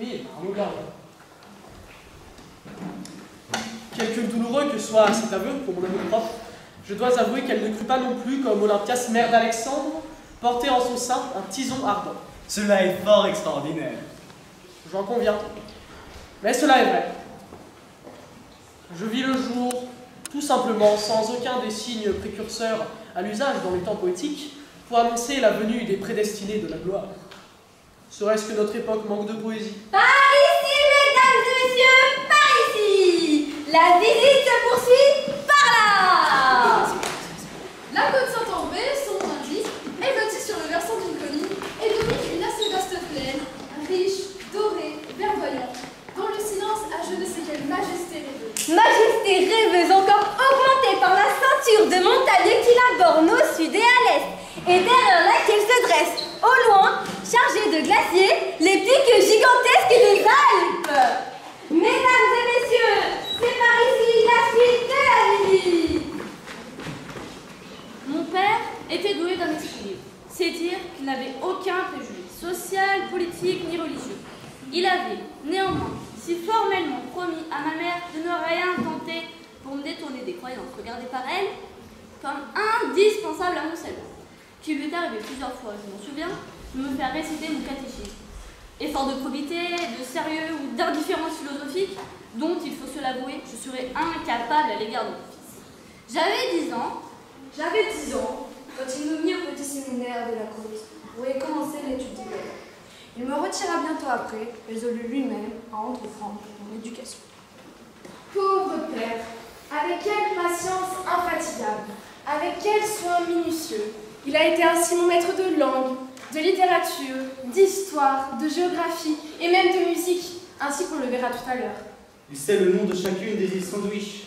Oui, un mot grave. Quelque douloureux que soit cet aveu pour mon amour propre, je dois avouer qu'elle ne crut pas non plus, comme Olympias, mère d'Alexandre, porter en son sein un tison ardent. Cela est fort extraordinaire. J'en conviens. Mais cela est vrai. Je vis le jour, tout simplement, sans aucun des signes précurseurs à l'usage dans les temps poétiques, pour annoncer la venue des prédestinés de la gloire. Serait-ce que notre époque manque de poésie? Par ici, mesdames et messieurs, par ici! La visite se poursuit par là! La côte Saint-André, son indice, est bâtie sur le versant d'une colline et domine une assez vaste plaine, riche, dorée, verdoyante, dont le silence a je ne sais quelle majesté rêveuse. Majesté rêveuse encore augmentée par la ceinture de montagnes qui la borne au sud et à l'est, et derrière laquelle se dressent, au loin, chargés de glaciers, les pics gigantesques des Alpes. Mesdames et messieurs, c'est par ici la suite de la visite. Mon père était doué d'un esprit libre. C'est dire qu'il n'avait aucun préjugé social, politique ni religieux. Il avait, néanmoins, si formellement promis à ma mère de ne rien tenter pour me détourner des croyances regardées par elle comme indispensables à mon salut, qu'il lui est arrivé plusieurs fois, je m'en souviens, de me faire réciter mon catéchisme. Effort de probité, de sérieux ou d'indifférence philosophique, dont, il faut se l'avouer, je serais incapable à l'égard de mon fils. J'avais 10 ans quand il nous mit au petit séminaire de la côte pour y commencer l'étude des lettres. Il me retira bientôt après, résolu lui-même à entreprendre mon éducation. Pauvre père, avec quelle patience infatigable, avec quel soin minutieux, il a été ainsi mon maître de langue, de littérature, d'histoire, de géographie et même de musique, ainsi qu'on le verra tout à l'heure. Il sait le nom de chacune des îles Sandwich,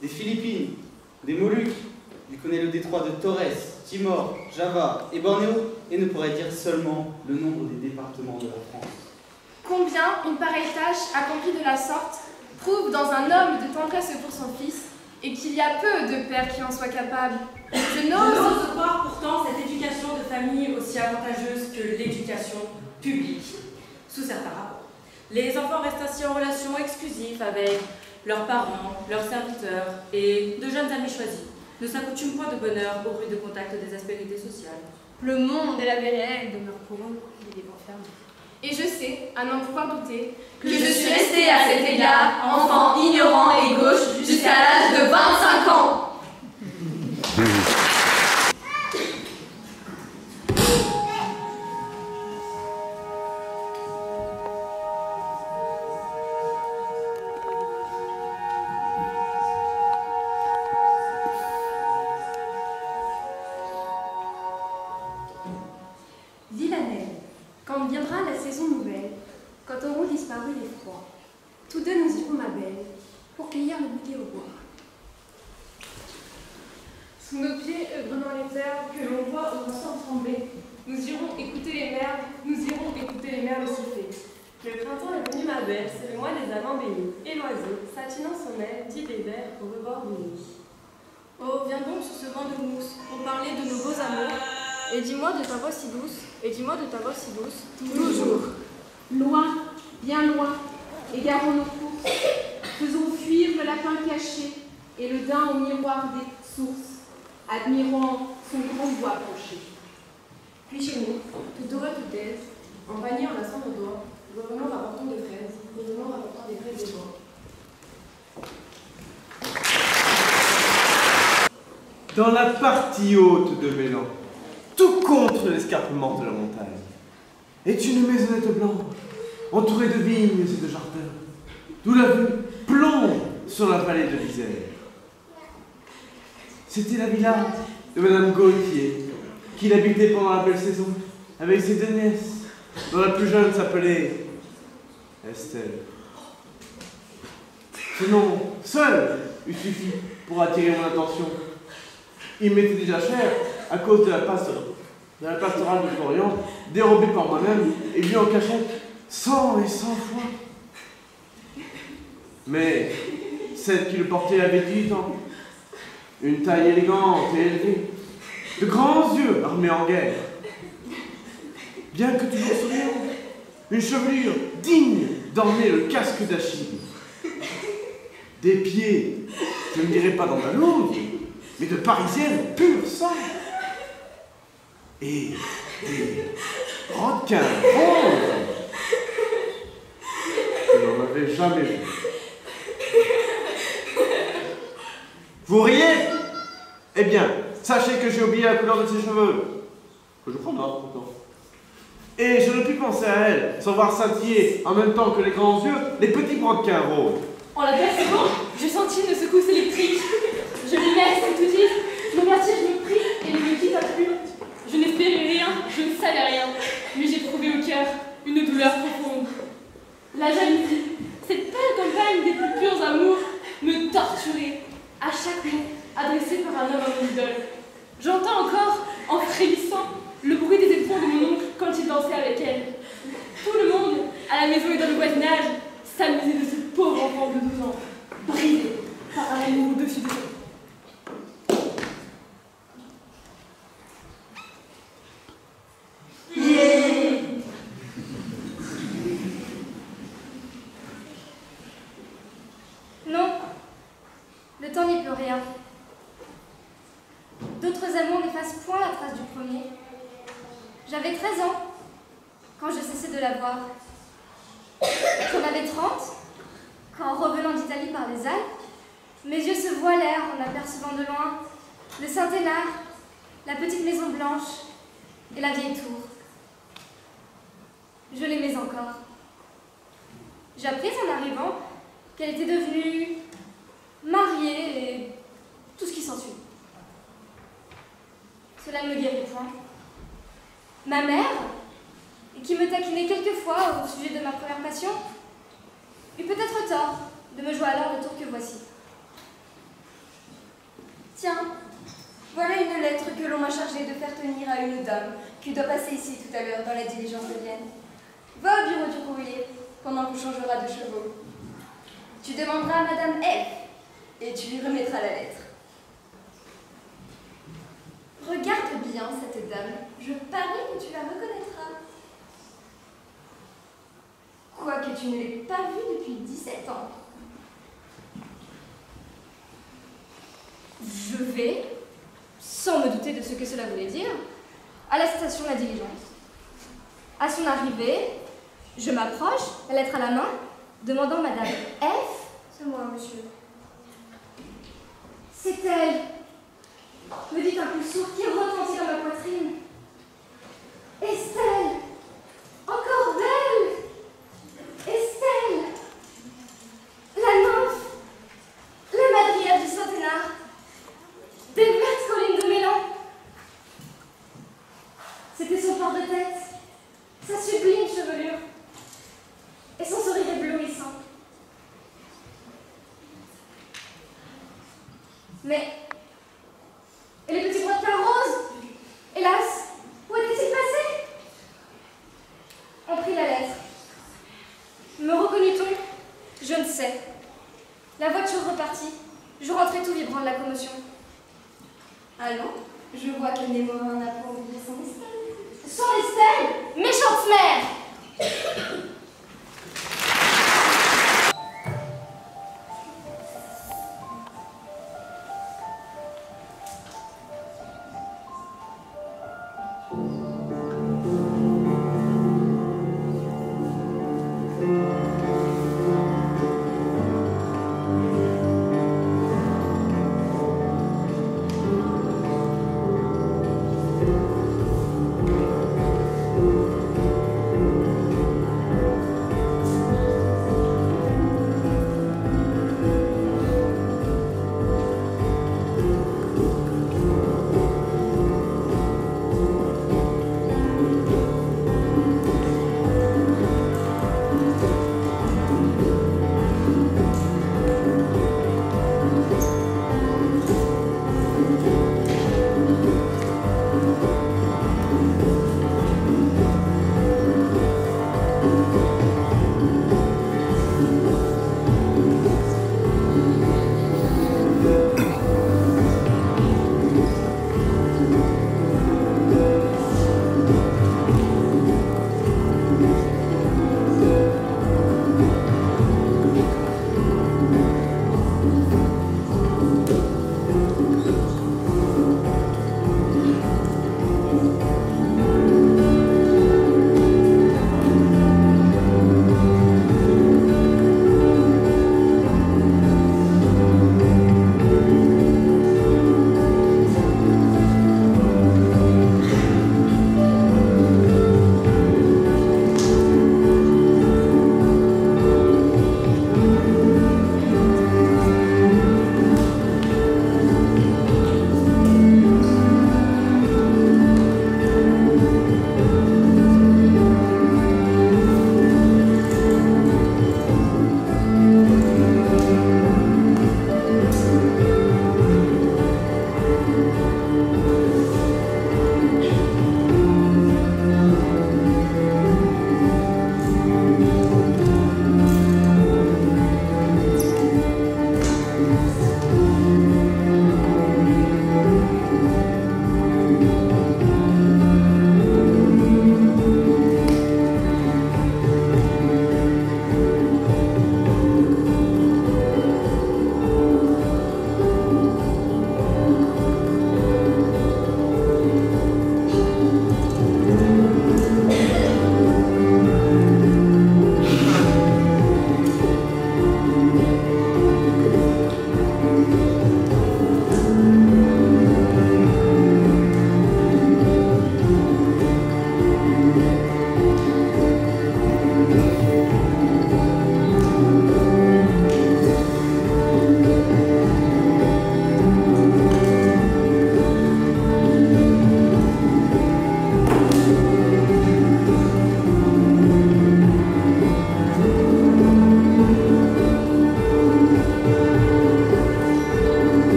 des Philippines, des Moluques. Il connaît le détroit de Torres, Timor, Java et Bornéo et ne pourrait dire seulement le nombre des départements de la France. Combien une pareille tâche accomplie de la sorte prouve dans un homme de tendresse pour son fils et qu'il y a peu de pères qui en soient capables. Je n'ose croire pourtant cette éducation de famille aussi avantageuse que l'éducation publique, sous certains rapports. Les enfants restent ainsi en relation exclusive avec leurs parents, leurs serviteurs et de jeunes amis choisis. Ne s'accoutument point de bonheur au bruit de contact des aspérités sociales. Le monde et la vie réelle demeurent pour eux des livres fermés. Et je sais, à n'en pouvoir douter, Que je suis restée à cet égard enfant ignorant et gauche jusqu'à l'âge de 25 ans. Villanelle, quand viendra la saison nouvelle, quand auront disparu les froids, tous deux nous irons, ma belle, pour cueillir le bouquet au bois. sous nos pieds œuvrant les herbes que l'on voit aux enfants trembler, nous irons écouter les merles siffler. Le printemps est venu, ma belle, c'est le mois des amants bénis, et l'oiseau, satinant son aile, dit des vers au rebord du nid. Oh, viens donc sur ce banc de mousse pour parler de nos beaux amours. Et dis-moi de ta voix si douce, Toujours. Loin, bien loin, égarons nos courses, faisons fuir le lapin caché et le daim au miroir des sources, admirant son grand bois penché. Puis chez nous, tout heureux, tout aise, en panier en la cendre d'or, revenons rapportant des fraises, des bois. Dans la partie haute de Mélan, tout contre l'escarpement de la montagne, est une maisonnette blanche, entourée de vignes et de jardins, d'où la vue plombe sur la vallée de l'Isère. C'était la villa de Madame Gauthier, qui l'habitait pendant la belle saison, avec ses deux nièces, dont la plus jeune s'appelait Estelle. Ce nom seul eût suffi pour attirer mon attention. Il m'était déjà cher à cause de la pastorale de Florian, dérobée par moi-même et vue en cachette 100 et 100 fois. Mais celle qui le portait avait 18 ans, une taille élégante et élevée, de grands yeux armés en guerre. Bien que toujours souriant, une chevelure digne d'emmener le casque d'Achille. Des pieds, je ne dirais pas d'Andalouse, mais de Parisienne pur sang. Et des requins roses. Je n'en avais jamais vu. Vous riez? Eh bien, sachez que j'ai oublié la couleur de ses cheveux. Que je prends noir pourtant. Et je ne puis penser à elle sans voir scintiller, en même temps que les grands yeux, les petits brodequins roses. En l'apercevant, j'ai senti une secousse électrique. Je m'y mets, c'est tout dit. Je me vertige, je me prie et ne me quitte plus. Je n'espérais rien, je ne savais rien, mais j'éprouvais au cœur une douleur profonde. La jalousie, cette belle campagne des plus purs amours, me torturait à chaque mot adressé par un homme à mon idole. J'entends encore, en frémissant, le bruit des éperons de mon oncle quand il dansait avec elle. Tout le monde, à la maison et dans le voisinage, s'amusait de ce pauvre enfant de 12 ans, brisé par un amour au-dessus de tout. Non, le temps n'y peut rien. D'autres amours n'effacent point la trace du premier. J'avais 13 ans quand je cessais de la voir. J'en avais 30 quand, revenant d'Italie par les Alpes, mes yeux se voilèrent en apercevant de loin le Saint-Hénard, la petite maison blanche et la vieille tour. Je l'aimais encore. J'appris en arrivant qu'elle était devenue mariée et tout ce qui s'ensuit. Cela ne me guérit point. Ma mère, qui me taquinait quelquefois au sujet de ma première passion, eut peut-être tort de me jouer alors le tour que voici. Tiens, voilà une lettre que l'on m'a chargée de faire tenir à une dame qui doit passer ici tout à l'heure dans la diligence de Vienne. Va au bureau du courrier pendant qu'on changera de chevaux. Tu demanderas à Madame F et tu lui remettras la lettre. Regarde bien cette dame, je parie que tu la reconnaîtras. Quoique tu ne l'aies pas vue depuis 17 ans. Je vais, sans me douter de ce que cela voulait dire, à la station de la diligence. À son arrivée, je m'approche, la lettre à la main, demandant Madame F. C'est moi, monsieur. C'est elle, me dit un coup sourd qui retentit dans ma poitrine. Estelle, encore belle. Estelle, la nymphe, la madrière du Saint-Hénard, des vertes collines de Mélan. C'était son port de tête, sa sublime chevelure et son sourire éblouissant. Mais, et les petits brodequins roses, hélas, où étaient-ils passés? On prit la lettre. Me reconnut-on? Je ne sais. La voiture repartit. Je rentrai tout vibrant de la commotion. Allons, je vois que Némorin n'a pas oublié son Estelle. Son Estelle? Méchante mère!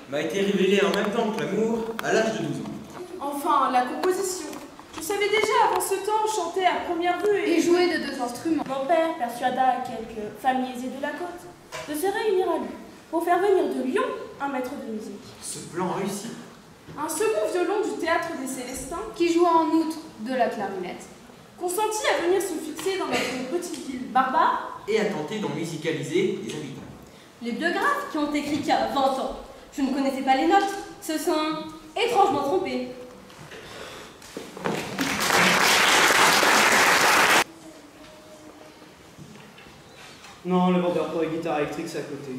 M'a été révélé en même temps que l'amour à l'âge de 12 ans. Enfin, la composition. Je savais déjà avant ce temps chanter à première vue Et jouer de 2 instruments. Mon père persuada quelques familles aisées de la côte de se réunir à lui pour faire venir de Lyon un maître de musique. Ce plan réussi. un second violon du théâtre des Célestins, qui joua en outre de la clarinette, consentit à venir se fixer dans notre petite ville barbare et à tenter d'en musicaliser les habitants. Les biographes qui ont écrit qu'à 20 ans, je ne connaissais pas les notes, se sont étrangement trompés. Non, le vendeur pour les guitares électriques, c'est à côté.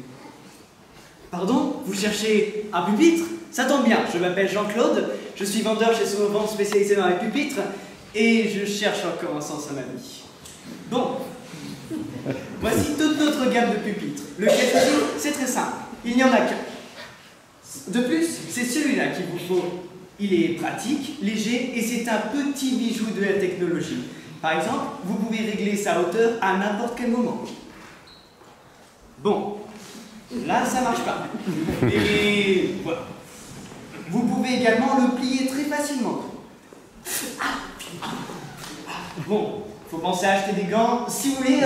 Pardon? Vous cherchez un pupitre? Ça tombe bien, je m'appelle Jean-Claude, je suis vendeur chez Souvent spécialisé dans les pupitres, et je cherche encore un sens à ma vie. Bon, voici toute notre gamme de pupitres. Le quatrième, c'est très simple, il n'y en a qu'un. De plus, c'est celui-là qu'il vous faut. Il est pratique, léger, et c'est un petit bijou de la technologie. Par exemple, vous pouvez régler sa hauteur à n'importe quel moment. Bon, là ça marche pas. Et voilà. Vous pouvez également le plier très facilement. Bon, faut penser à acheter des gants. Si vous voulez,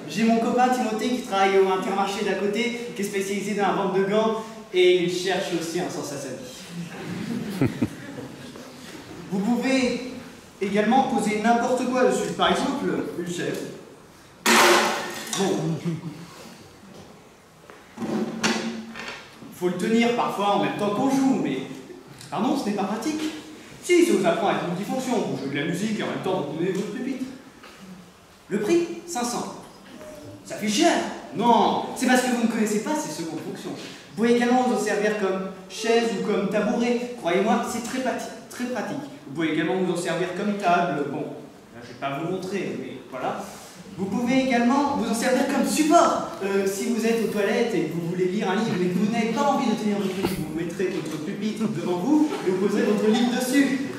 j'ai mon copain Timothée qui travaille au Intermarché d'à côté, qui est spécialisé dans la vente de gants, et il cherche aussi un sens à sa vie. Vous pouvez également poser n'importe quoi dessus. Par exemple, une chaise. Bon. Faut le tenir parfois en même temps qu'on joue, mais... Pardon, ce n'est pas pratique. Si, ça vous apprend à être multifonction. Vous jouez de la musique et en même temps vous tenez votre pupitre. Le prix, 500. Ça fait cher. Non, c'est parce que vous ne connaissez pas ces secondes fonctions. Vous pouvez également vous en servir comme chaise ou comme tabouret. Croyez-moi, c'est très pratique. Vous pouvez également vous en servir comme table. Bon, là, je ne vais pas vous montrer, mais voilà. Vous pouvez également vous en servir comme support. Si vous êtes aux toilettes et que vous voulez lire un livre et que vous n'avez pas envie de tenir votre livre, vous mettrez votre pupitre devant vous et vous poserez votre livre dessus.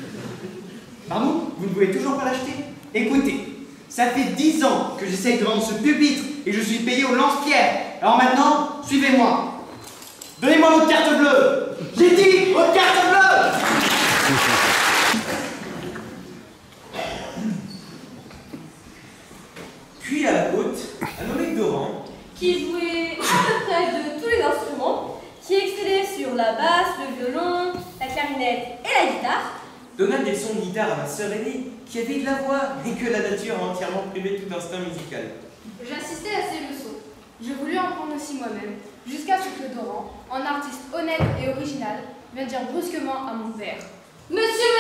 Pardon? Vous ne pouvez toujours pas l'acheter? Écoutez, ça fait 10 ans que j'essaye de vendre ce pupitre et je suis payé au lance-pierre. Alors maintenant, suivez-moi. Donnez-moi votre carte bleue. J'ai dit votre carte bleue. Puis à la côte, un nommé Doran, Qui jouait à peu près de tous les instruments, qui excellait sur la basse, le violon, la clarinette et la guitare, donna des sons de guitare à ma sœur aînée, qui avait de la voix, et que la nature a entièrement privé tout instinct musical. J'assistais à ces leçons. Je voulus en prendre aussi moi-même, jusqu'à ce que Doran, en artiste honnête et original, vienne dire brusquement à mon père: Monsieur,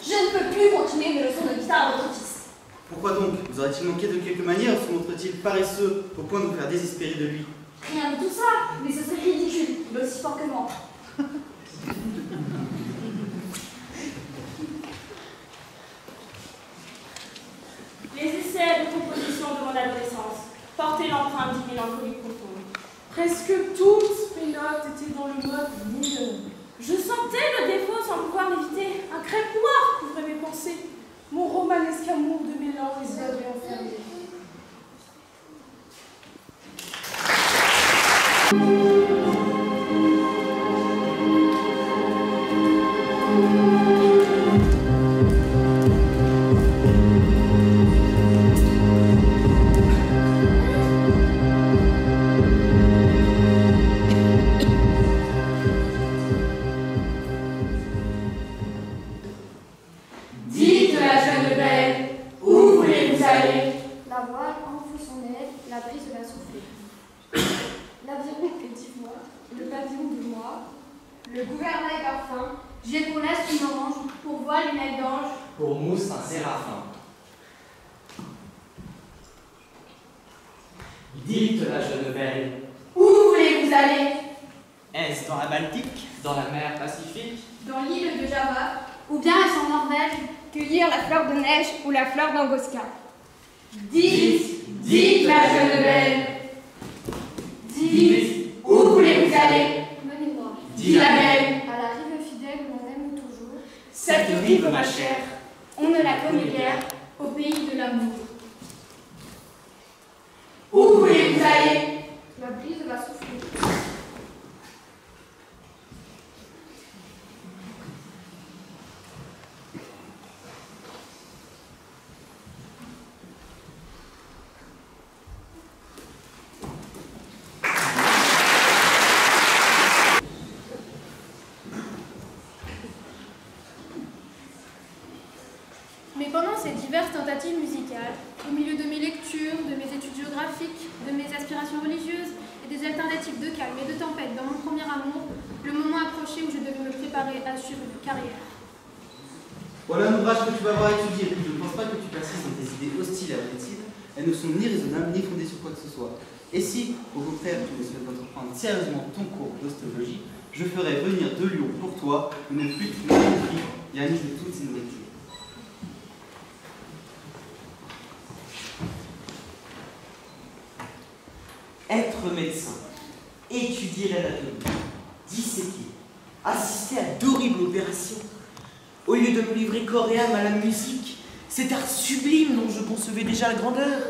je ne peux plus continuer mes leçons de guitare à votre fils. Pourquoi donc? Vous aurait-il manqué de quelque manière ou se montre-t-il paresseux au point de vous faire désespérer de lui? Rien de tout ça, mais ce serait ridicule, il est aussi fort que moi. Les essais de composition de mon adolescence portaient l'empreinte d'une mélancolie profonde. presque toutes mes notes étaient dans le mode mineur. Je sentais le défaut sans pouvoir l'éviter. Un crêpe noir couvrait mes pensées. Mon romanesque amour de mélange les avait enfermés. Dites la jeune belle, où voulez-vous aller? La voile enfoue son aile, la brise va souffler. L'aviron est d'ivoire, le pavillon de moi, le gouvernail parfum, j'ai pour l'est une orange, pour voile une aile d'ange. pour mousse un séraphin. Dites la jeune belle, Où voulez-vous aller? Est-ce dans la Baltique? dans la mer Pacifique, Dans l'île de Java, ou bien est-ce en Norvège, cueillir la fleur de neige ou la fleur d'Angosca. Dites, dites, ma jeune belle. Dites, où voulez-vous aller? Menez-moi. Dit la belle. À la rive fidèle où on aime toujours. Cette rive, ma chère, on ne la connaît guère, au pays de l'amour. Où voulez-vous aller? La brise va souffler. Mais pendant ces diverses tentatives musicales, au milieu de mes lectures, de mes études géographiques, de mes aspirations religieuses et des alternatives de calme et de tempête dans mon premier amour, le moment approchait où je devais me préparer à suivre une carrière. Voilà un ouvrage que tu vas avoir étudié. Je ne pense pas que tu persistes dans tes idées hostiles à la médecine. Elles ne sont ni raisonnables ni fondées sur quoi que ce soit. Et si, au contraire, tu décides d'entreprendre sérieusement ton cours d'ostéologie, je ferai venir de Lyon pour toi une flûte magnifique et amie de toutes ces nourritures. Être médecin, étudier l'anatomie, disséquer, assister à d'horribles opérations, au lieu de me livrer corps et âme à la musique, cet art sublime dont je concevais déjà la grandeur,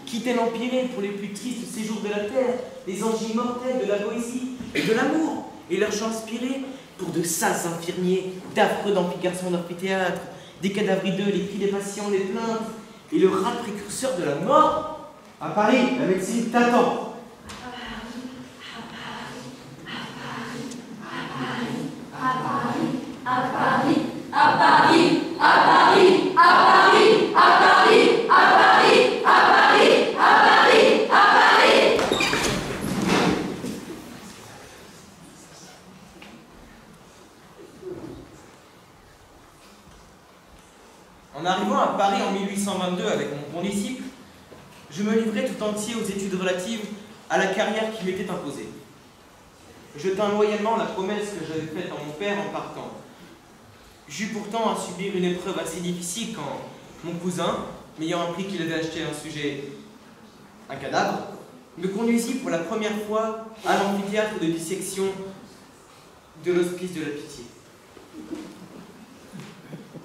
quitter l'empirée pour les plus tristes séjours de la terre, les anges immortels de la poésie et de l'amour, et leurs chants inspirés pour de sales infirmiers, d'affreux garçons d'amphithéâtre, des cadavres hideux, les cris des patients, les plaintes, et le rat précurseur de la mort. À Paris, la médecine t'attend. En arrivant à Paris en 1822 avec mon bon disciple, je me livrai tout entier aux études relatives à la carrière qui m'était imposée. Je tins loyalement la promesse que j'avais faite à mon père en partant. J'eus pourtant à subir une épreuve assez difficile quand mon cousin, m'ayant appris qu'il avait acheté un cadavre, me conduisit pour la première fois à l'amphithéâtre de dissection de l'hospice de la Pitié.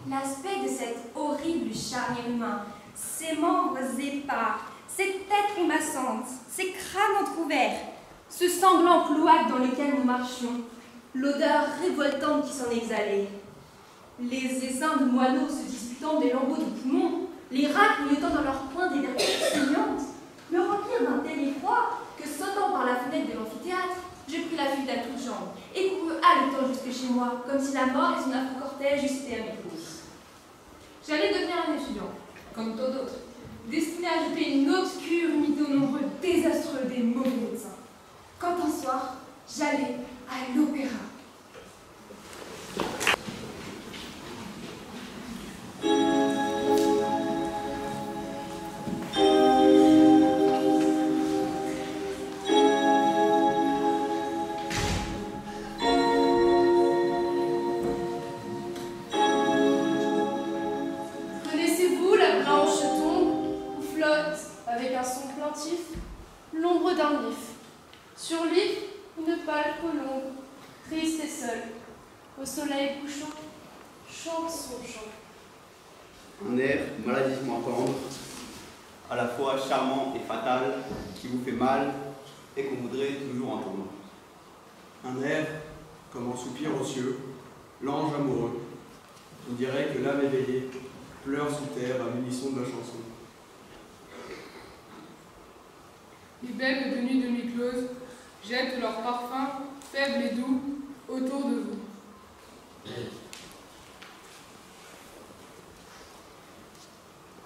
L'aspect de cet horrible charnier humain, ses membres épars, cette tête grimaçante, ces crânes entrouverts, ce sanglant cloaque dans lequel nous marchions, l'odeur révoltante qui s'en exhalait, les essaims de moineaux se disputant des lambeaux de poumons, les rats clignotant dans leurs poings des vertus saignantes, me remplirent d'un tel effroi que, sautant par la fenêtre de l'amphithéâtre, je pris la fuite à toutes jambes et courus haletant jusque chez moi, comme si la mort et son affreux cortège eussent été à mes trousses. J'allais devenir un étudiant, comme tant d'autres, destiné à jeter une obscure unité aux nombreux désastreux des mauvais médecins. Quand un soir, j'allais à l'opéra. Connaissez-vous la blanche tombe où flotte, avec un son plaintif, l'ombre d'un vif? Sur l'île, une pâle colombe, triste et seule, au soleil couchant, chante son chant. Un air maladivement tendre, à la fois charmant et fatal, qui vous fait mal et qu'on voudrait toujours entendre. Un air comme un soupir aux cieux, l'ange amoureux. On dirait que l'âme éveillée pleure sous terre à l'unisson de la chanson. Les belles de nuit demi-closes jettent leur parfum faible et doux autour de vous.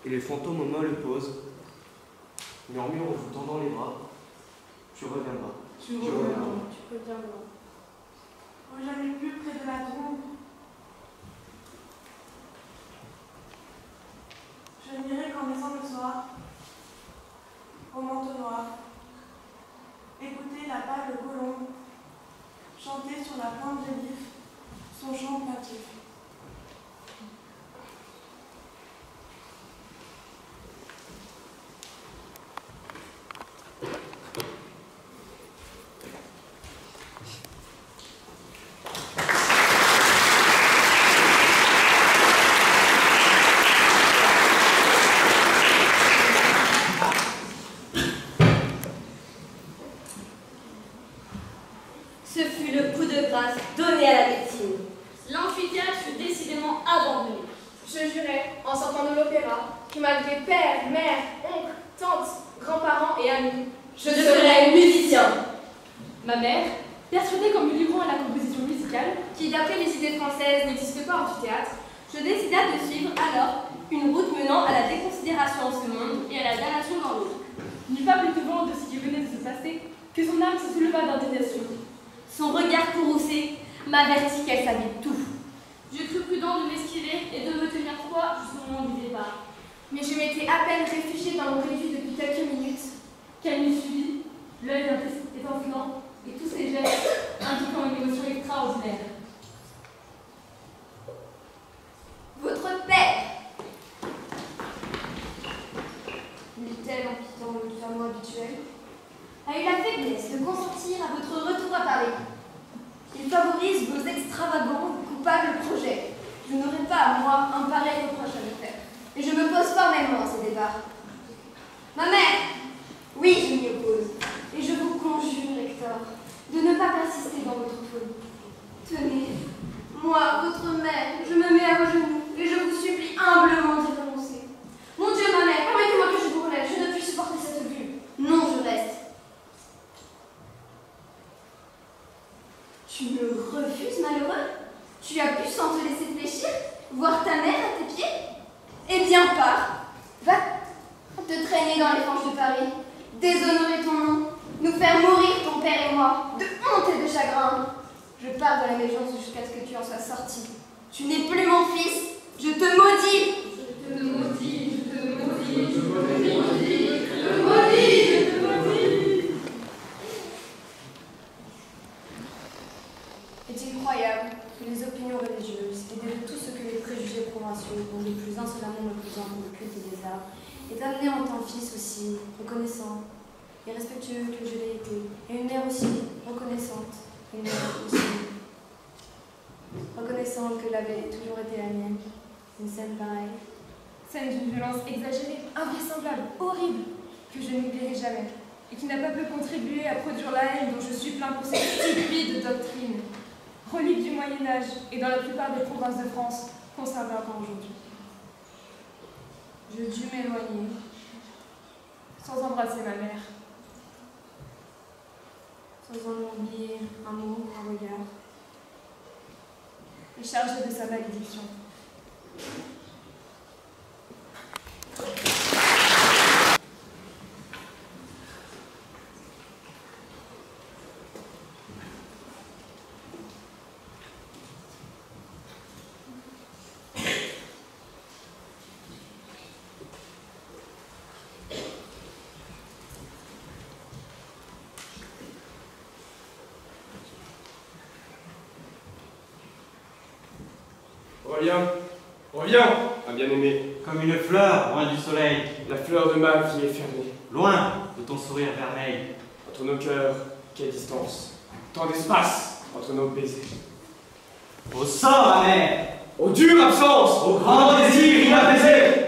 Et les fantômes aux mains le posent, murmurent en vous tendant les bras. Tu reviendras. Tu reviendras. Tu reviendras. Oh, j'avais plus près de la tombe. Je n'irai qu'en descend le soir, au manteau noir, écouter la pâle colombe chanter sur la pointe de l'if son chant plaintif. en sortant de l'opéra que malgré père, mère, oncle, tante, grands-parents et amis, je serai musicien. Ma mère, persuadée qu'en me livrant à la composition musicale, qui d'après les idées françaises n'existe pas hors du théâtre, je décida de suivre alors une route menant à la déconsidération en ce monde et à la damnation dans l'autre. N'eut pas plus souvent de ce qui venait de se passer que son âme se souleva d'indignation. Son regard courroucé m'avertit qu'elle savait tout. Je crus prudent de m'esquiver et de me tenir froid jusqu'au moment du départ. Mais je m'étais à peine réfugiée dans mon réduit depuis quelques minutes qu'elle m'y suivit, l'œil étincelant et tous ses gestes indiquant une émotion extraordinaire. Votre père, dit-elle en quittant le tramway habituel, a eu la faiblesse de consentir à votre retour à Paris. Il favorise vos extravagants, coupables projets. Je n'aurai pas à moi un pareil reproche à lui faire, et je me pose formellement à ce départ. Ma mère, oui, je m'y oppose, et je vous conjure, Hector, de ne pas persister dans votre folie. Tenez, moi, votre mère, je me mets à vos genoux, et je vous supplie humblement d'y renoncer. Mon Dieu, ma mère, permettez-moi que je vous relève, je ne puis supporter cette vue. Non, je reste. Tu me refuses, malheureux? Tu as pu, sans te laisser fléchir, voir ta mère à tes pieds? Eh bien, pars. Va te traîner dans les fanges de Paris, déshonorer ton nom, nous faire mourir ton père et moi, de honte et de chagrin. Je pars de la méfiance jusqu'à ce que tu en sois sorti. Tu n'es plus mon fils, je te maudis. Je te maudis, je te maudis, je te maudis, je te maudis, je te maudis. Est-il croyable que les opinions religieuses, aidées de tout ce que les préjugés provinciaux ont de plus insolemment méprisant pour le culte des arts, aient amené en tant fils aussi, reconnaissant et respectueux que je l'ai été, et une mère aussi, reconnaissante, et une mère aussi, reconnaissante que l'avait toujours été la mienne, une scène pareille. Scène d'une violence exagérée, invraisemblable, horrible, que je n'oublierai jamais, et qui n'a pas peu contribué à produire la haine dont je suis plein pour cette stupide doctrine, relique du Moyen-Âge et dans la plupart des provinces de France, conservée encore aujourd'hui. Je dus m'éloigner, sans embrasser ma mère, sans en oublier un mot, un regard, et chargé de sa malédiction. Reviens, reviens, ma bien-aimée. Comme une fleur, loin du soleil. La fleur de ma vie est fermée. Loin de ton sourire vermeil. Entre nos cœurs, quelle distance. Tant d'espace entre nos baisers. Au sort amer. Aux dures absences. Au grand désir inapaisé.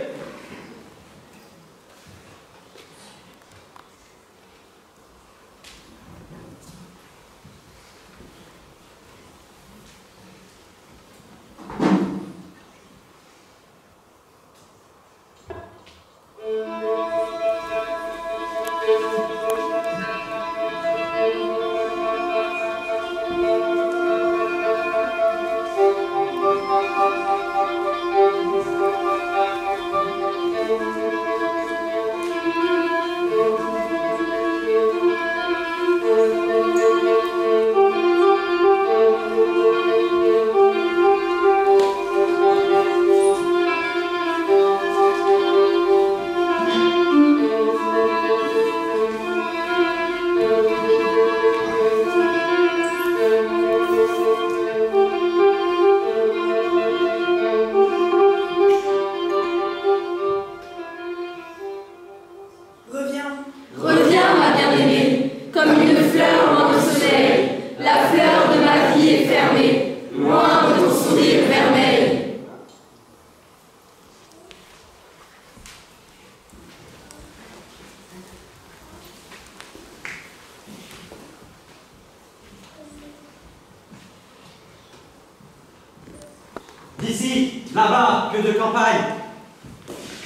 D'ici, là-bas, que de campagne.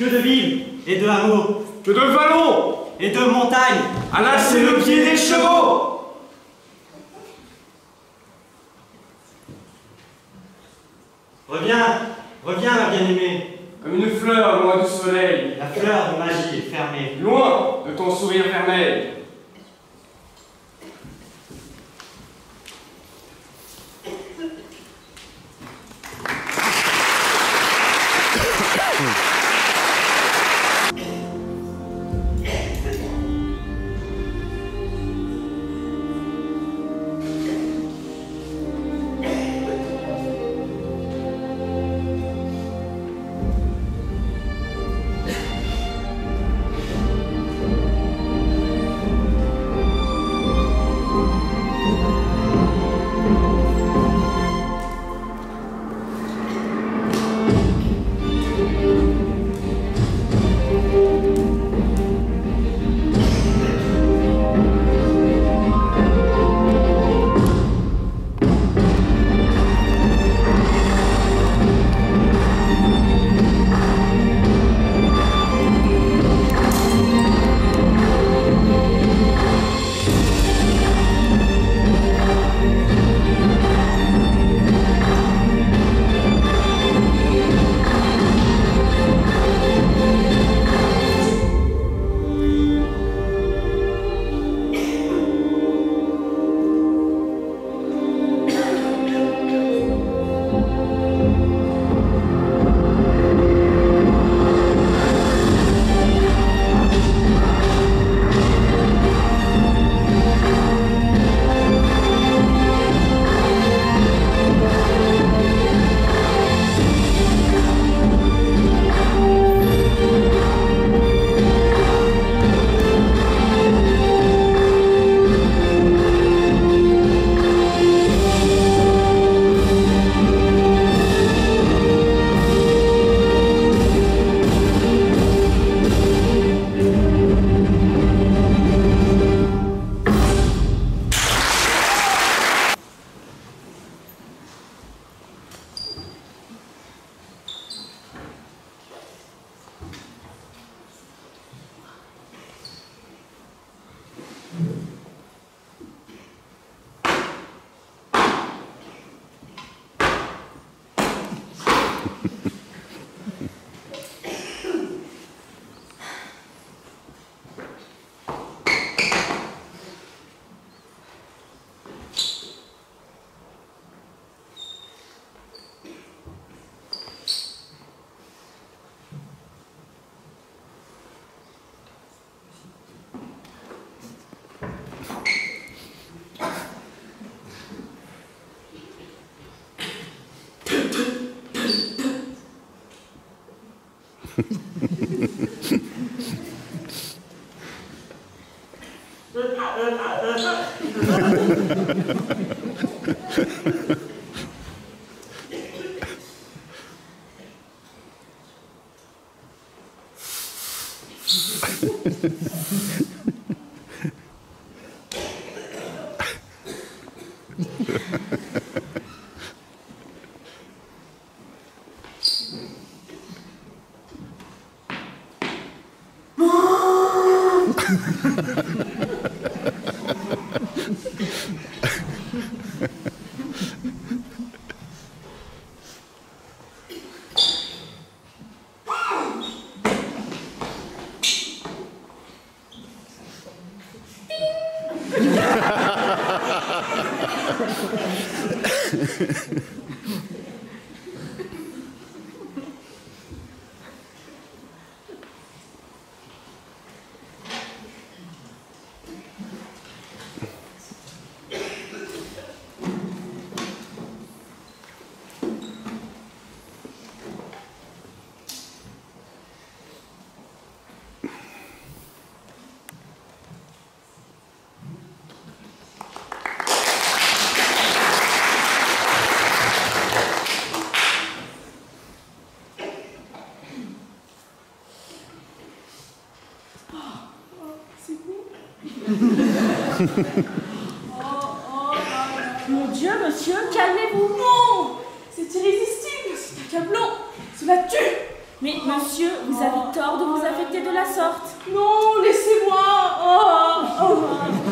Que de villes et de hameaux. Que de vallons et de montagnes. À lasser le pied des chevaux. Reviens, reviens, ma bien-aimée. Comme une fleur loin du soleil. La fleur de magie est fermée. Loin de ton sourire vermeil. Mon Dieu, monsieur, calmez-vous. Non, c'est irrésistible, c'est accablant, cela tue. Mais monsieur, vous avez tort de vous affecter de la sorte. Non, laissez-moi.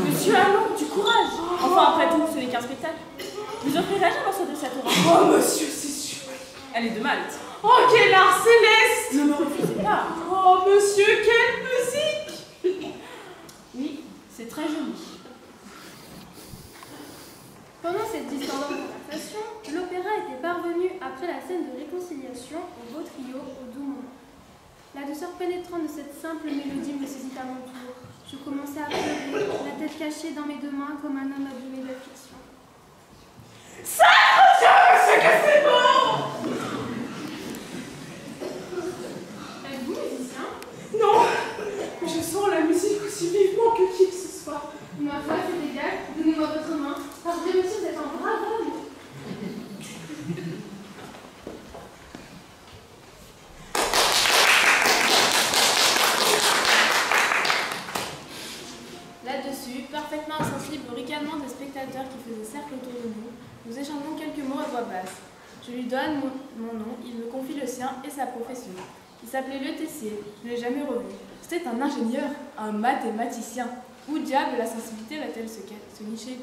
Monsieur, allons, du courage. Enfin, après tout, ce n'est qu'un spectacle. Vous offrirez-je un morceau de cette orange? Oh, monsieur, c'est sûr. Elle est de Malte. Oh, quel art céleste! Ne me refusez pas. Oh, monsieur, quelle musique! Oui, c'est très joli. Pendant cette distordante conversation, l'opéra était parvenu, après la scène de réconciliation, au beau trio, au doux moment. La douceur pénétrante de cette simple mélodie me saisit à mon tour. Je commençais à pleurer, la tête cachée dans mes deux mains comme un homme abîmé d'affliction. Sacre Dieu, monsieur, que c'est bon! Êtes-vous musicien? Non, mais je sens la musique aussi vivement que qui que ce soit. Ma foi, c'est égal. Donnez-moi votre main. Par Dieu, monsieur, vous êtes un brave homme. Là-dessus, parfaitement insensible au ricanement des spectateurs qui faisaient cercle autour de nous échangeons quelques mots à voix basse. Je lui donne mon nom, il me confie le sien et sa profession. Il s'appelait Le Tessier, je ne l'ai jamais revu. C'était un ingénieur, un mathématicien. Où diable la sensibilité va-t-elle se nicher?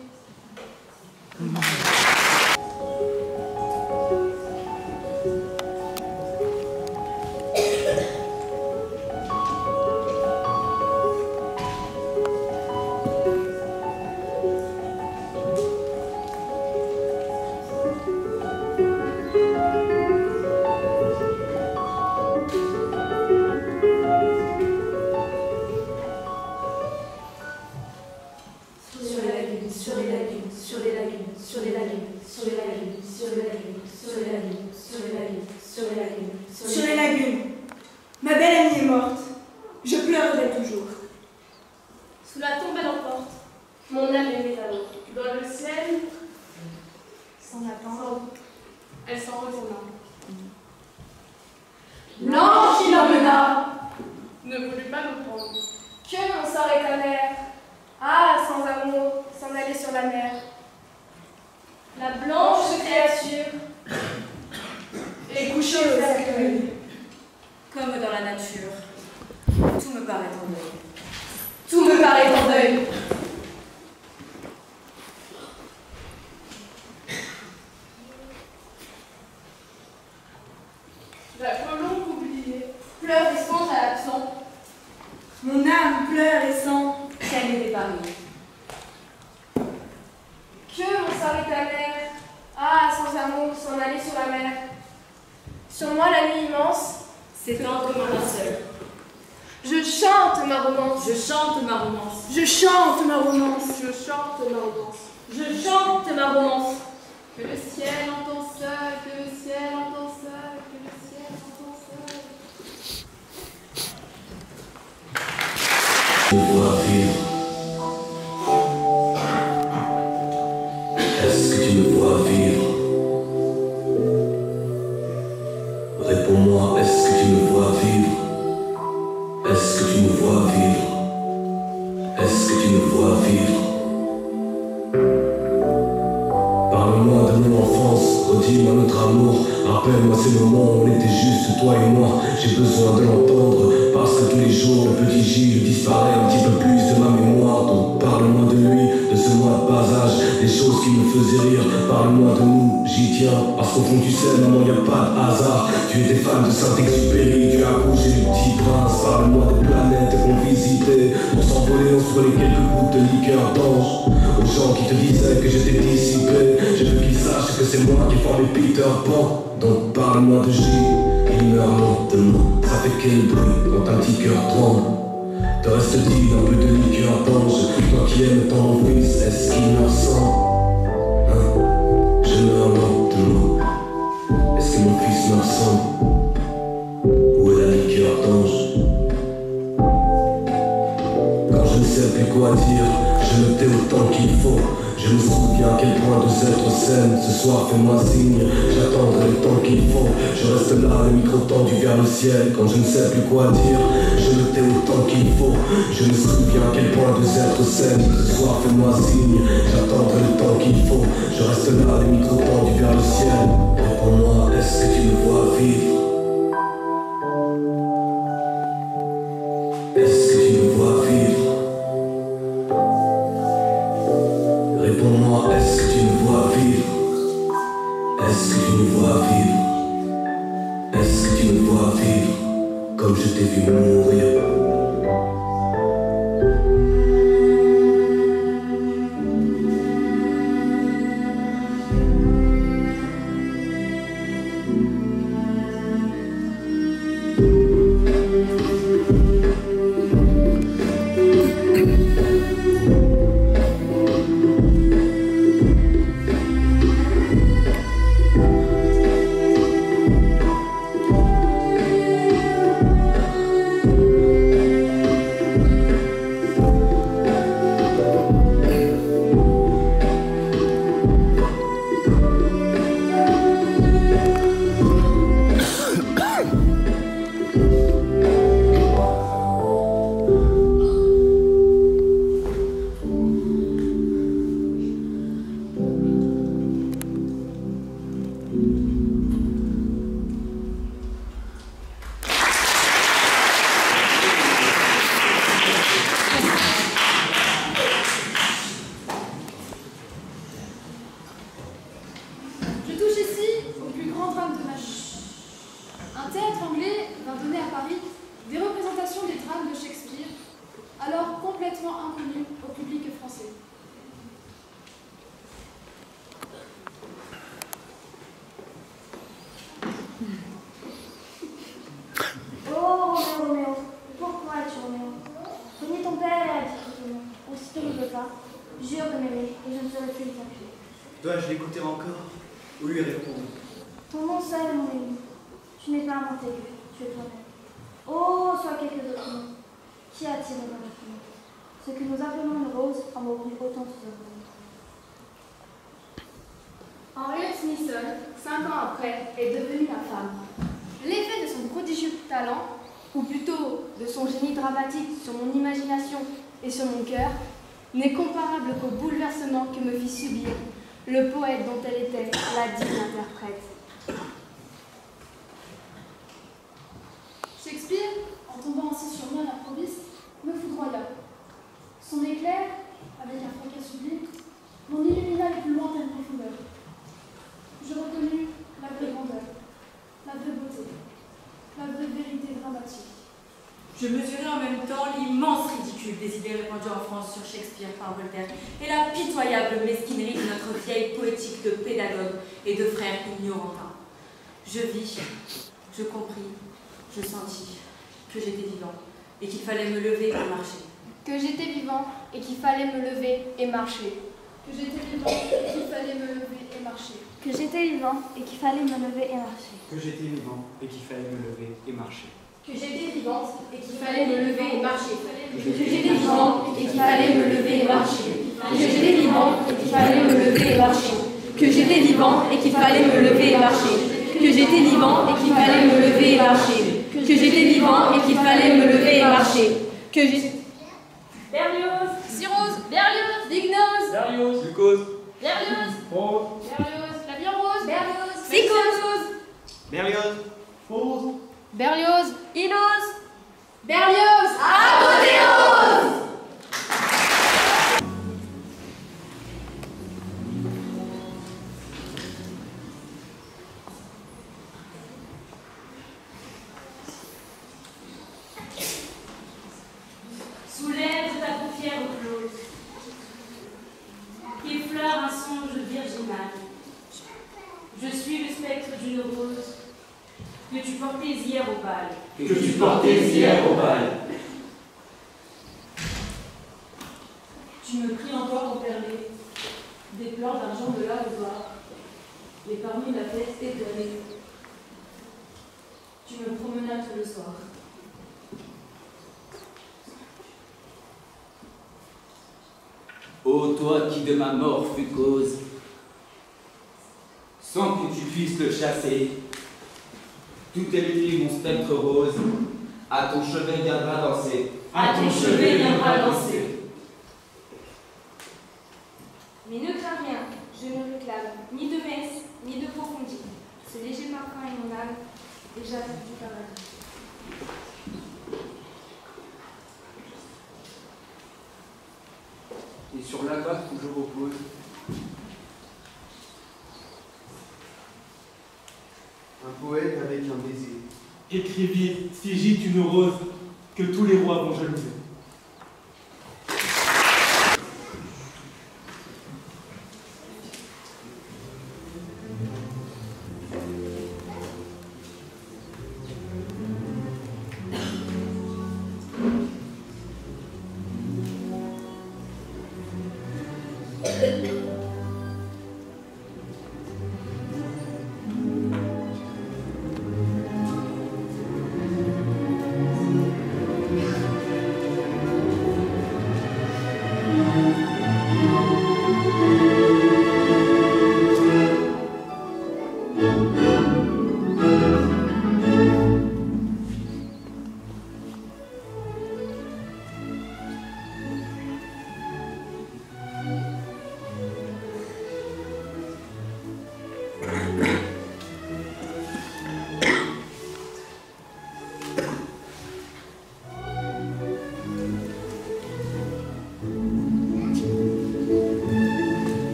Quand je ne sais plus quoi dire, je me tais autant qu'il faut. Je me souviens à quel point deux êtres s'aiment. Ce soir fais-moi signe, j'attendrai le temps qu'il faut. Je reste là, les micros tendus vers le ciel. Réponds-moi, est-ce que tu me vois vivre? t'ai vu mourir. Dois-je l'écouter encore ou lui répondre? Ton nom seul, mon ami. Tu n'es pas un Montaigu, tu es toi-même. Oh, soit quelques autres noms. Qui a tiré dans la fenêtre? Ce que nous appelons une rose en mourut autant de roses. Henriette Smithson, 5 ans après, est devenue la femme. L'effet de son prodigieux talent, ou plutôt de son génie dramatique sur mon imagination et sur mon cœur, n'est comparable qu'au bouleversement que me fit subir le poète dont elle était la digne interprète. Shakespeare, en tombant ainsi sur moi à l'improviste, me foudroya. Son éclair, avec un fracas sublime, m'en illumina les plus lointaines profondeurs. Je reconnus la vraie grandeur, la vraie beauté, la vraie vérité dramatique. Je mesurais en même temps l'immense ridicule des idées répandues en France sur Shakespeare par Voltaire et la pitoyable mesquinerie de notre vieille poétique de pédagogue et de frère ignorantin. Je vis, je compris, je sentis que j'étais vivant et qu'il fallait me lever et marcher. Que j'étais vivant et qu'il fallait me lever et marcher. Que j'étais vivant et qu'il fallait me lever et marcher. Que j'étais vivant et qu'il fallait me lever et marcher. Que j'étais vivant et qu'il fallait me lever et marcher. Que j'étais vivante et qu'il fallait me lever et marcher. Que j'étais vivant et qu'il fallait me lever et marcher. Que j'étais vivant et qu'il fallait me lever et marcher. Que j'étais vivant et qu'il fallait me lever et marcher. Que j'étais vivant et qu'il fallait me lever et marcher. Que j'étais vivant et qu'il fallait me lever et marcher. Que j'ai... Berlioz, Cyrose, Berlioz, Dignose, Berlioz, Glucose, Berlioz, Rose, Berlioz, la bien rose, Berlioz, Psychose, Berlioz, Rose, Berlioz, Inos, Berlioz, Apothéose. Soulève ta paupière close, effleure un songe virginal. Je suis le spectre d'une rose que tu portais hier au bal. Que tu portais hier au bal. Tu me pris encore au perlé, des plans d'argent de la devoir, et parmi la fête étoilée, tu me promenas tout le soir. Ô toi qui de ma mort fus cause, sans que tu puisses le chasser, toutes les nuits mon spectre rose, à ton chevet viendra danser. À ton chevet viendra danser. Mais ne crains rien, je ne réclame ni de messe, ni de profondis. Ce léger parfum est mon âme, et j'attends du paradis. Et sur l'abat où je repose, un poète avec un baiser, qu'écrivit Sigit une rose que tous les rois vont jalouser.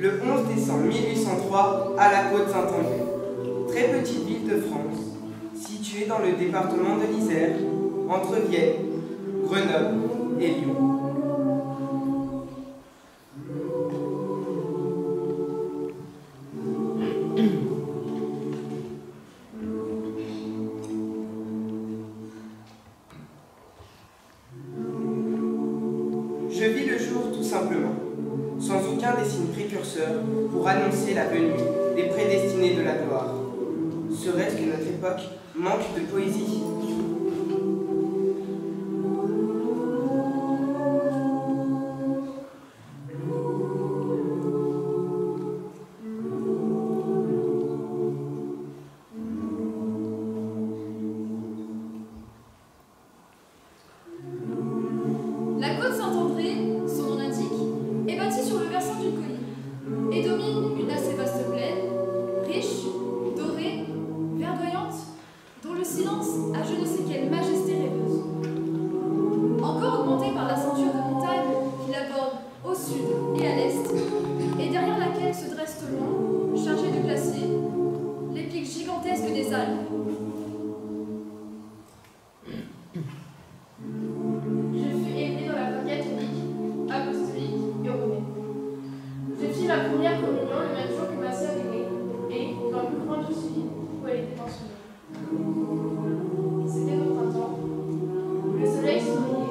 le 11 décembre 1803 à la Côte-Saint-André, très petite ville de France, située dans le département de l'Isère, entre Vienne, Grenoble et Lyon. Je vis le jour tout simplement, sans aucun des signes précurseurs pour annoncer la venue des prédestinés de la gloire. Serait-ce que notre époque manque de poésie ? La côte Saint-André, son nom l'indique, est bâtie sur le versant d'une colline et domine une assez vaste plaine, riche, dorée, verdoyante, dont le silence a je ne sais quel des Alpes. Je fus élevé dans la foi catholique, apostolique et romaine. Je fis ma première communion le même jour que ma sœur aînée et, dans le mouvement de suivi, où elle était pensionnée. C'était au printemps. Le soleil souriait.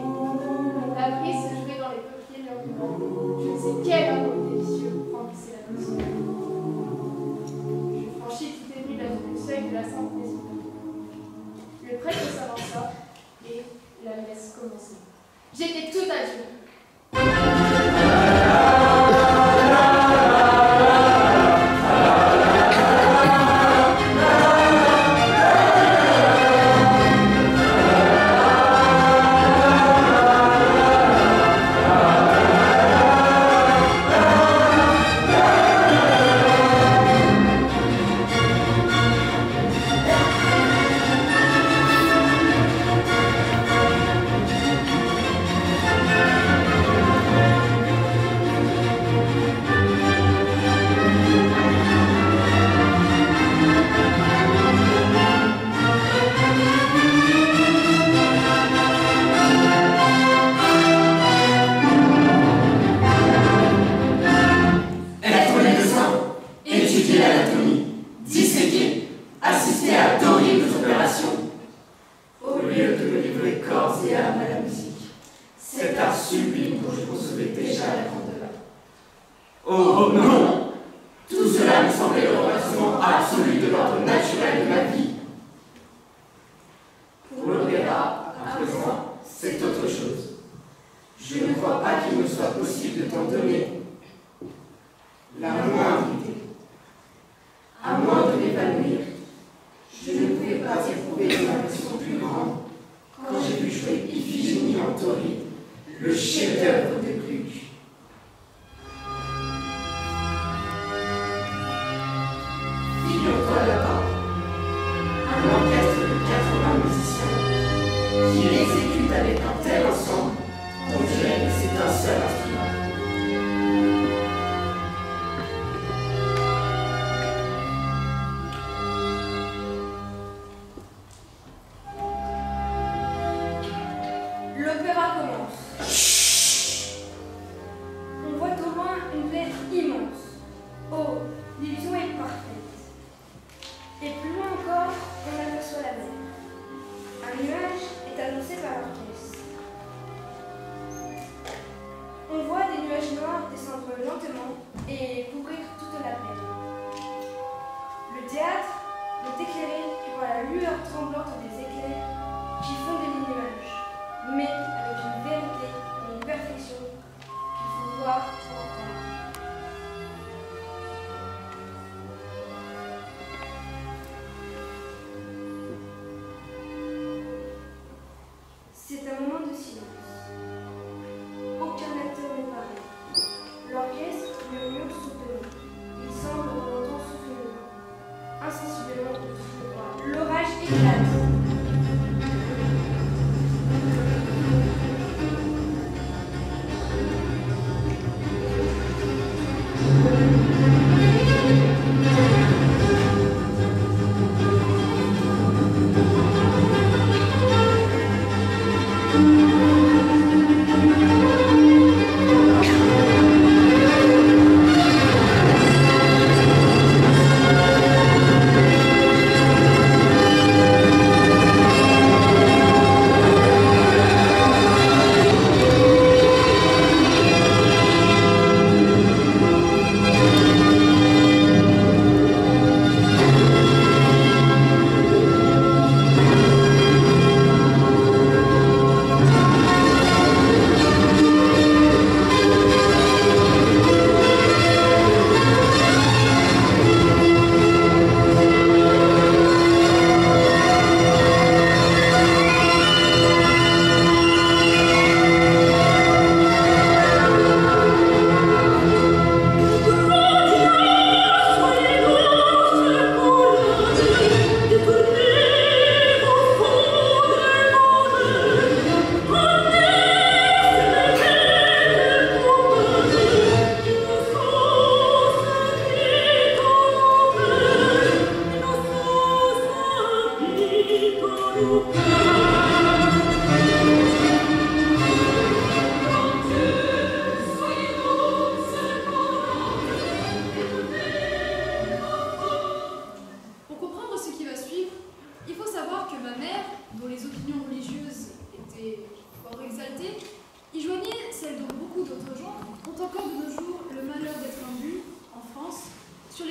La brise se jouait dans les peupliers murmurants. Je ne sais quel arôme délicieux remplissait la maison. Je franchis tout ému le seuil de la Sainte Maison. Le prêtre s'avança et la messe commença. J'étais tout à Dieu.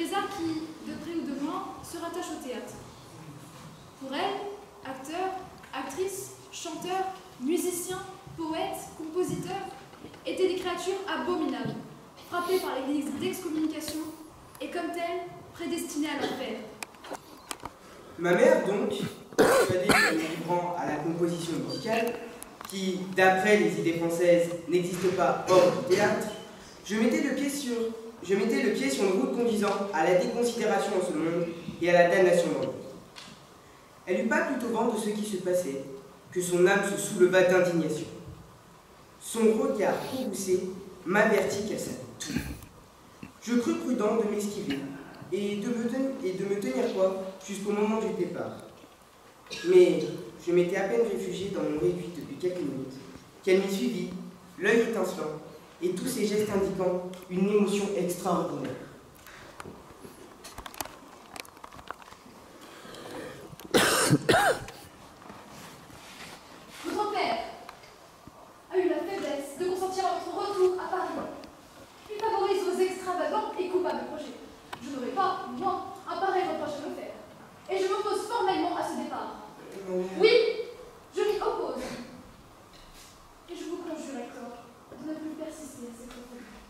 les arts qui, de près ou de loin, se rattachent au théâtre. Pour elle, acteurs, actrices, chanteurs, musiciens, poètes, compositeurs étaient des créatures abominables, frappées par l'église d'excommunication et comme telles, prédestinées à l'enfer. Ma mère, donc, persuadée que me livrant à la composition musicale, qui, d'après les idées françaises, n'existe pas hors du théâtre, je mettais le pied sur une route conduisant à la déconsidération en ce monde et à la damnation dans l'autre. Elle n'eut pas plutôt vent de ce qui se passait, que son âme se souleva d'indignation. Son regard courroucé m'avertit qu'elle savait tout. Je crus prudent de m'esquiver et de me tenir coiffre jusqu'au moment du départ. Mais je m'étais à peine réfugié dans mon réduit depuis quelques minutes, qu'elle m'y suivit, l'œil étincelant, et tous ses gestes indiquant une émotion extraordinaire. Votre père a eu la faiblesse de consentir à votre retour à Paris. Il favorise vos extravagants et coupables projets. Je n'aurai pas, moi, un pareil reproche à me faire. Et je m'oppose formellement à ce départ. Oui, je m'y oppose. Et je vous conjure, Hector, de ne plus persister à cette opposition.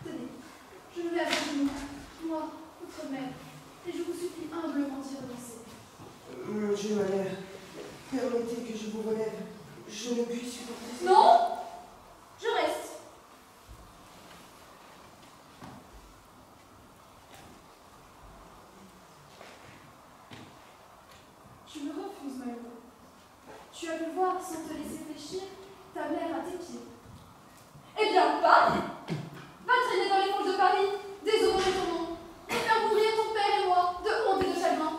Tenez, je me mets à vos genoux, moi, votre mère, et je vous supplie humblement d'y renoncer. Mon Dieu, ma mère, permettez que je vous relève. Je ne puis supporter ça. Non, je reste. Tu me refuses, Maëvo. Tu as pu voir sans te laisser fléchir ta mère à tes pieds. Eh bien, pas. Va traîner dans les fonds de Paris, déshonorer ton nom, et faire mourir ton père et moi de honte et de chagrin.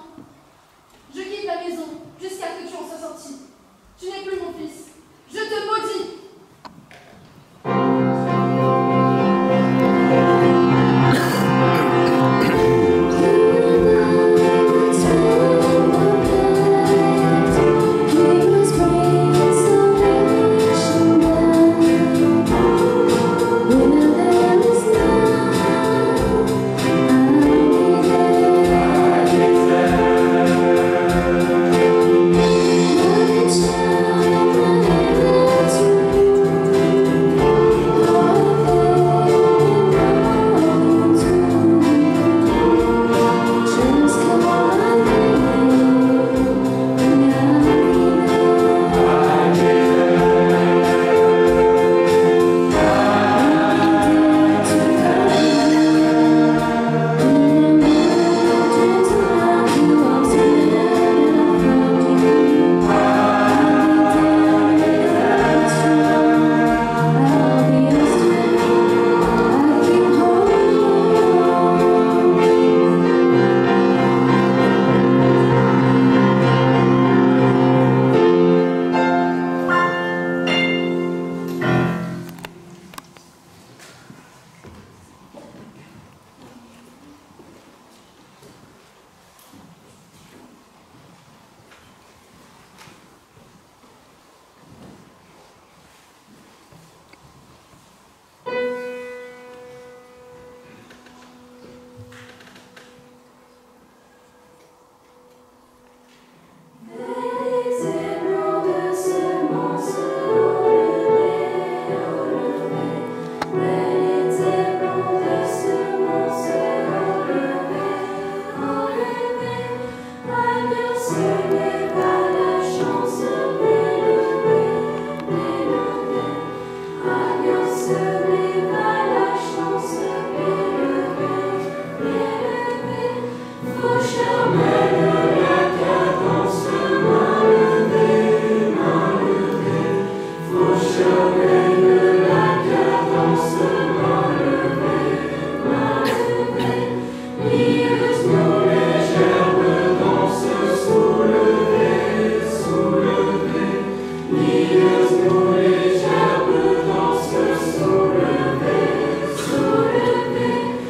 Je quitte la maison jusqu'à ce que tu en sois sorti. Tu n'es plus mon fils. Je te maudis.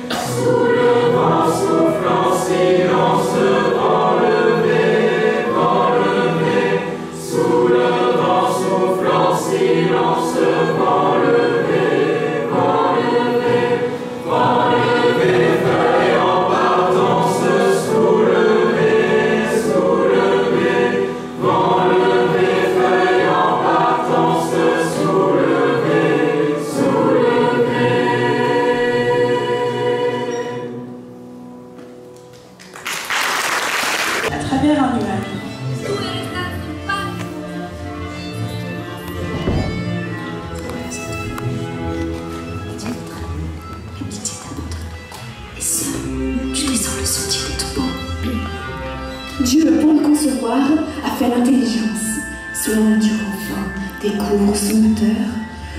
Sous le vent soufflant, silence. travers un nuage. Et ça, tu descends le sentier des tombeaux. Dieu, pour le concevoir, a fait l'intelligence. Sous la nature enfin découvre son moteur.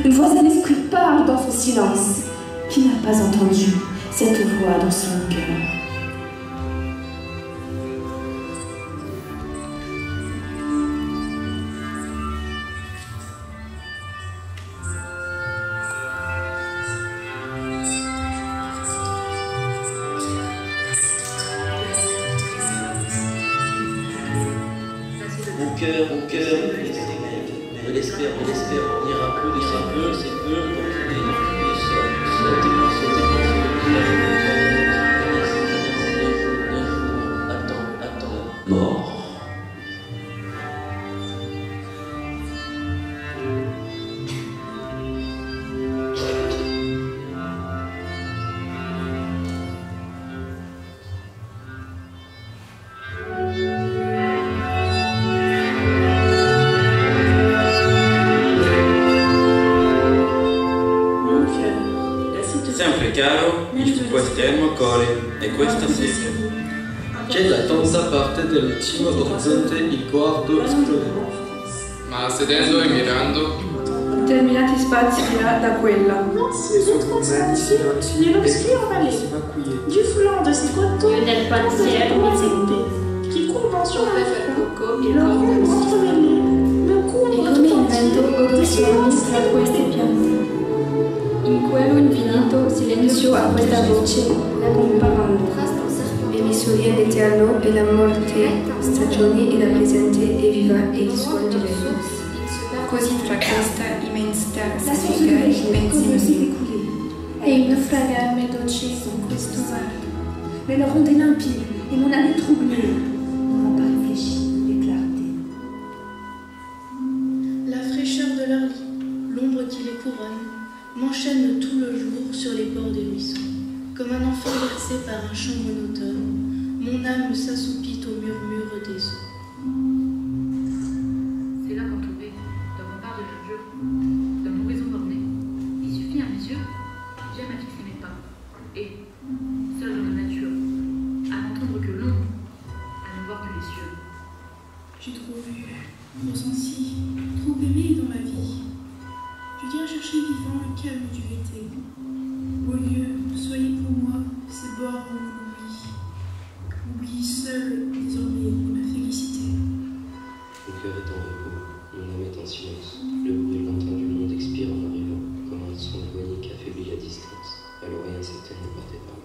Une voix à l'esprit parle dans son silence. Qui n'a pas entendu cette voix dans son cœur? Mon cœur de l'espère, on ira peu, c'est peu, dans tous les sorts, attends, mort. Sempre chiaro, il tuo esterno cuore e questa sera. Che da tanta parte dell'ultimo orizzonte il guardo esplode. Ma sedendo e mirando, Determinati spazi là da quella. Nello oscuro vallée, du flanc de ces coteaux, nel pensiero qui courent sur la et leurs ombres entremêlées me couvrent come il vento odorsioni tra queste piante. In quello infinito silenzio a questa voce comparando. E mi sorride eterno e la morte, stagione e la presente e viva e svolgere. Così tra questa immensità La si source lega de vie immensi s'est écoulée. Et il naufraga mes dolci con questo mar. Mais leur onde est limpide et mon âme est troublée. N'auront pas réfléchi et clarté. La fraîcheur de leur lit, l'ombre qui les couronne, m'enchaîne tout le jour sur les bords des ruisseaux. Comme un enfant bercé par un chant monotone, mon âme s'assoupit au murmure des eaux. C'est là qu'en trouver, dans mon part de l'injure, dans mon raison bornée, il suffit à mes yeux, j'aime à fixer mes pas, et, seul dans la nature, à n'entendre que l'ombre, à ne voir que les cieux. J'ai trop vu, trop senti, trop aimé dans ma vie. Je viens chercher vivant le calme du été. Au lieu, soyez pour moi ces bords où l'on oublie seul désormais ma félicité. Mon cœur est en repos, mon âme est en silence. Le bruit lointain du monde expire en arrivant, comme un son éloigné qui affaiblit la distance. À l'oreille incertaine ne partez pas.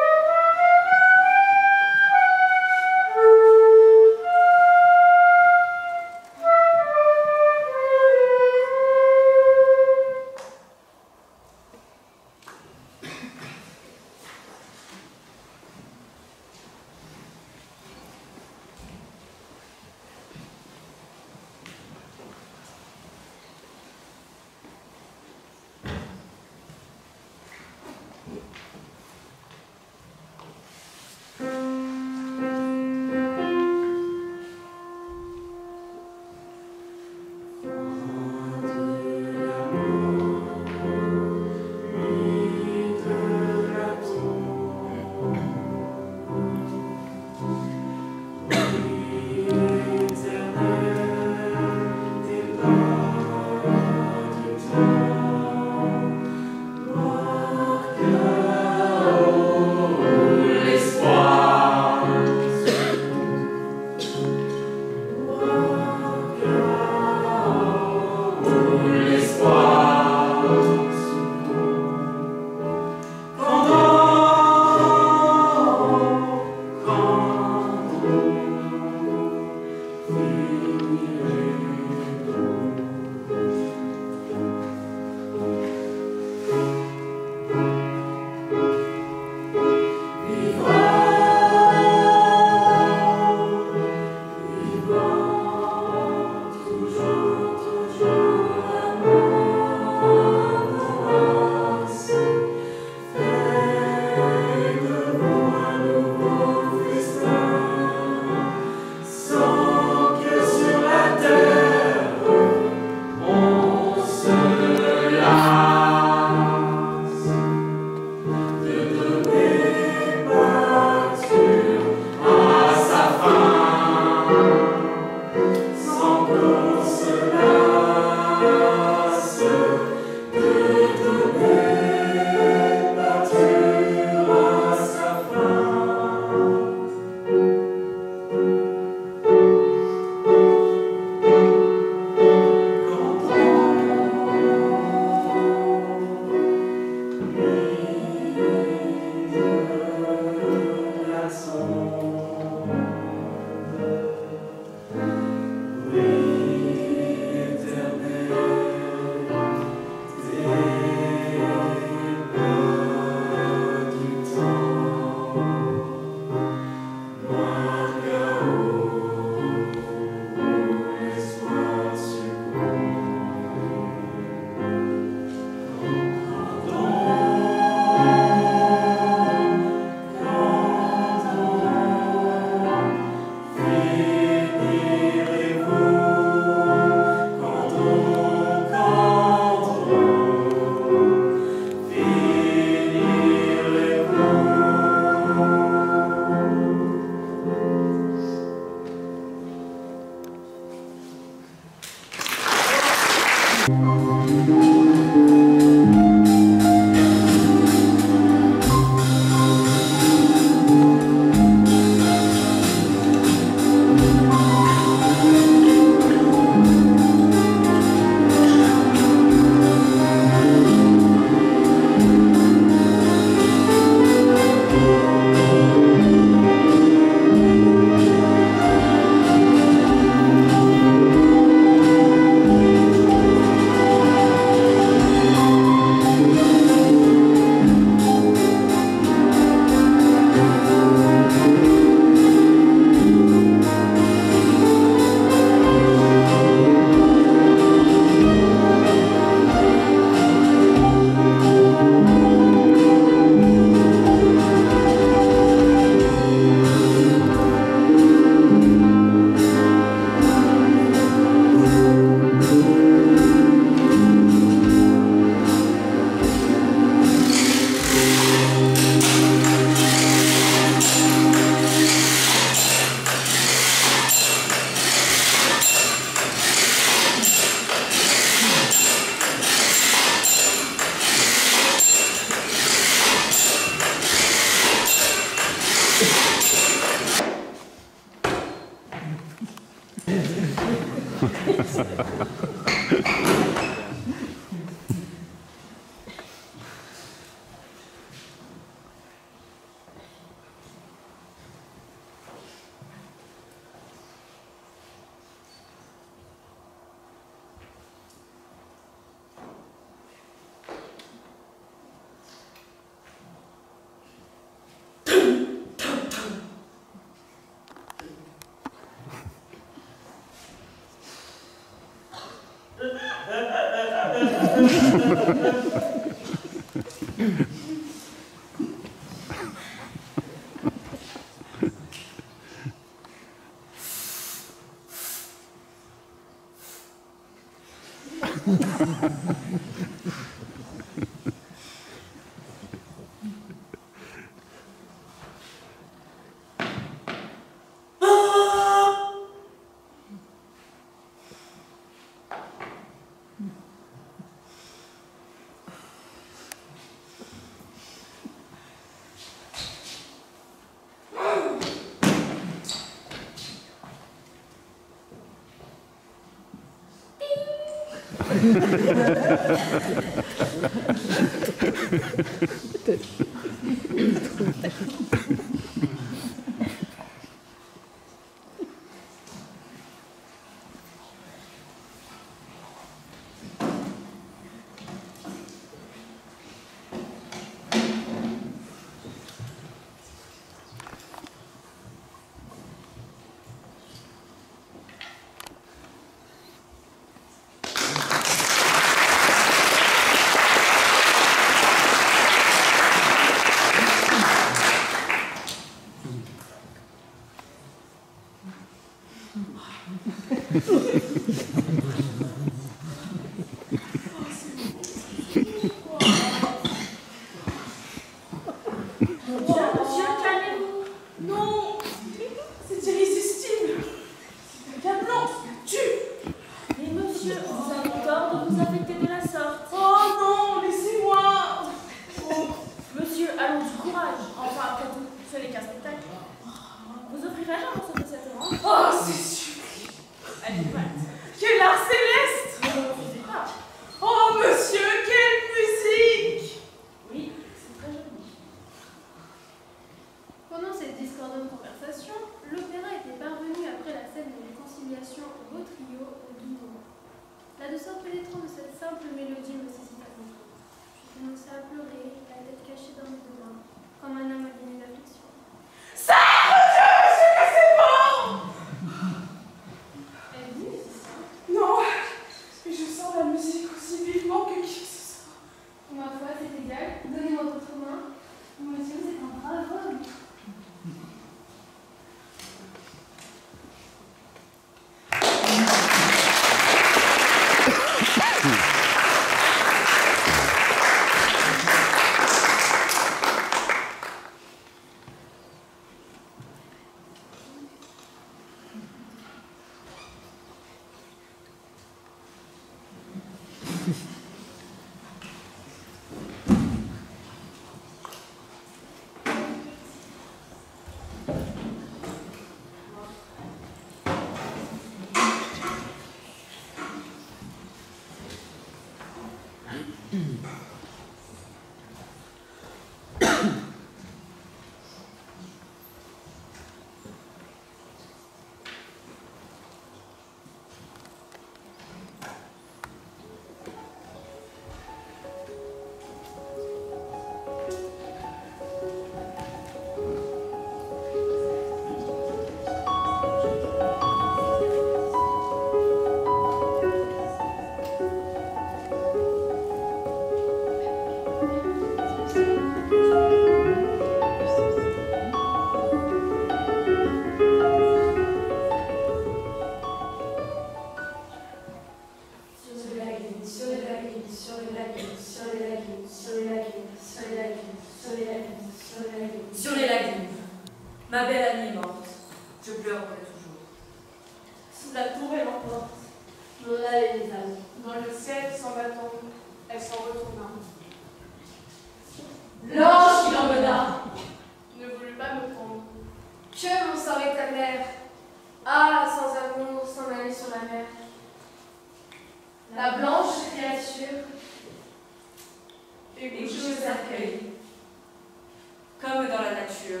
nature.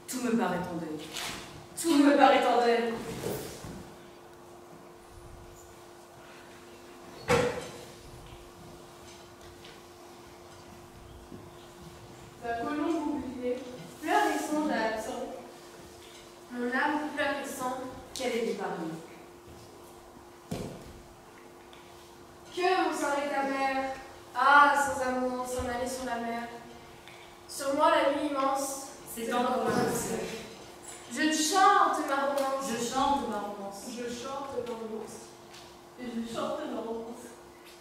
Tout me paraît en deuil. Tout me paraît en deuil. La colombe oubliée, pleure et songe à l'absent. Mon âme pleure et sent qu'elle est épargnée. Que mon sang est ta mère, ah, sans amour, s'en aller sur la mer. Sur moi la nuit immense, c'est encore ma douceur. Je chante ma romance. Je chante ma romance. Je chante ma romance. Et je chante ma romance.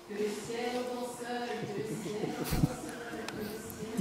Que le ciel entend seul, que le ciel entend seul, que le ciel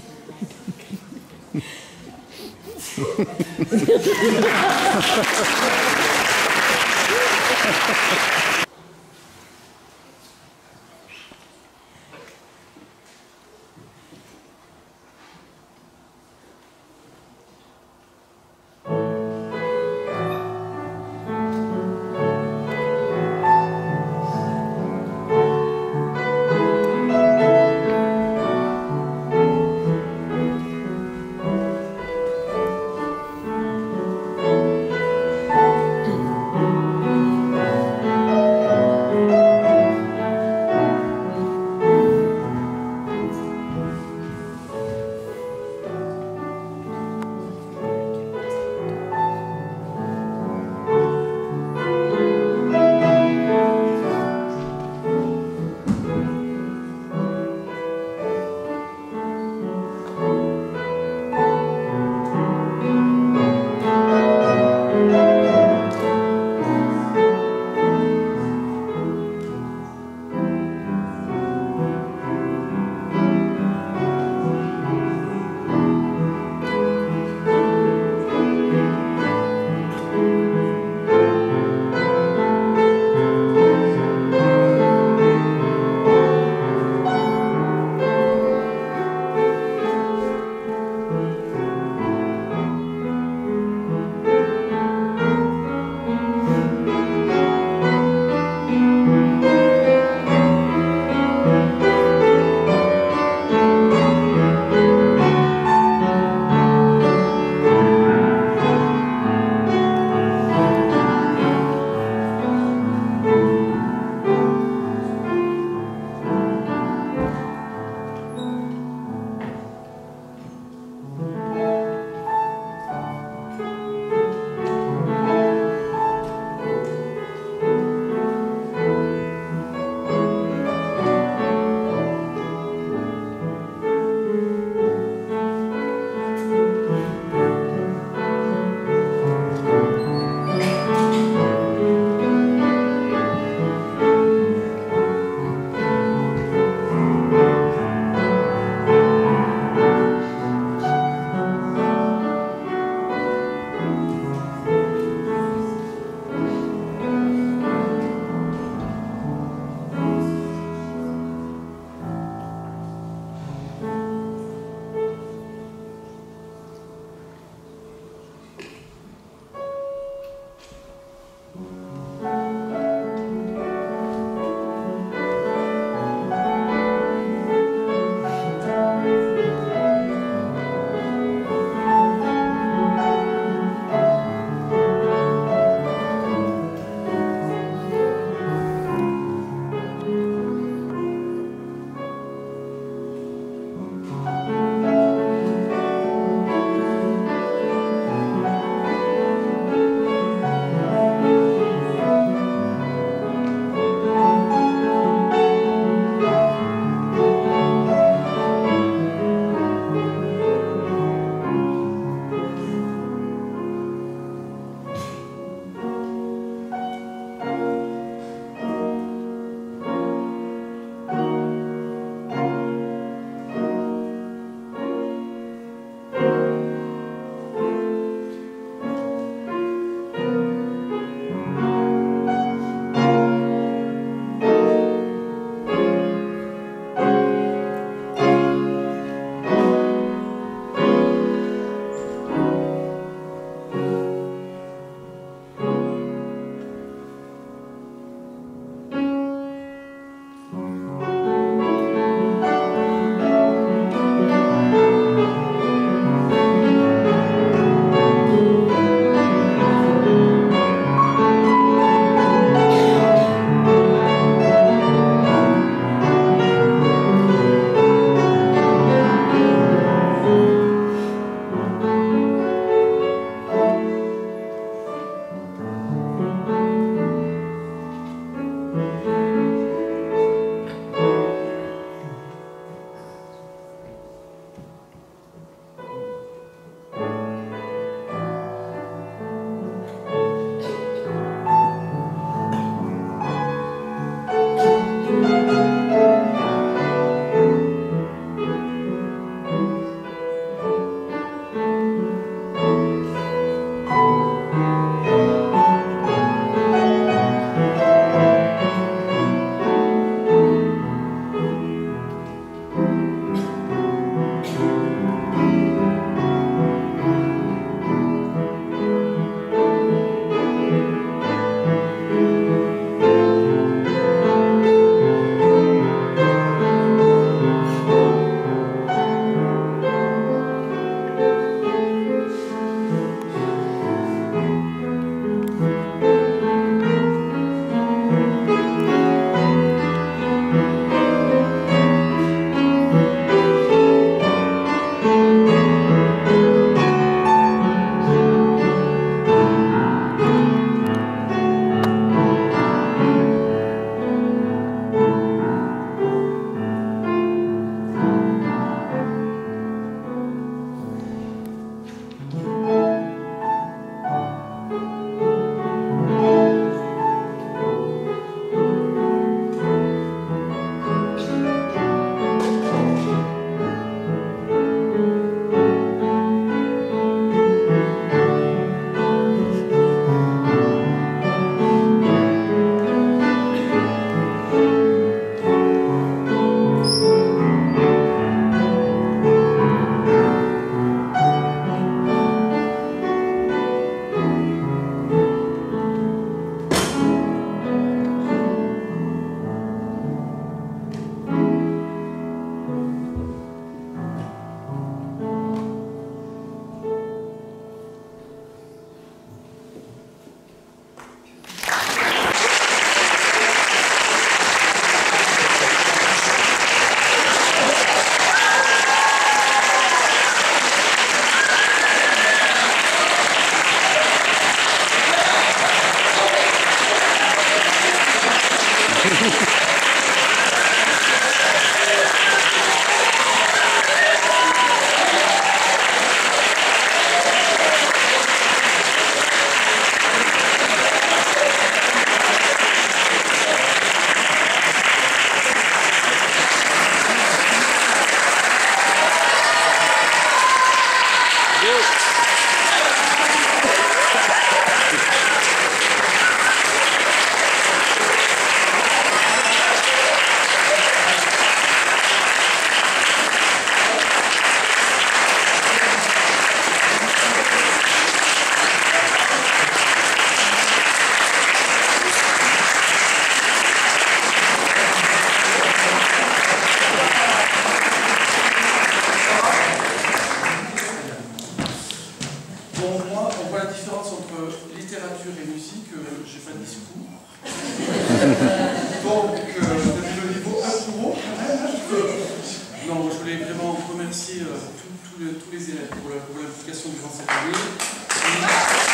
Tous les élèves pour l'implication durant cette année.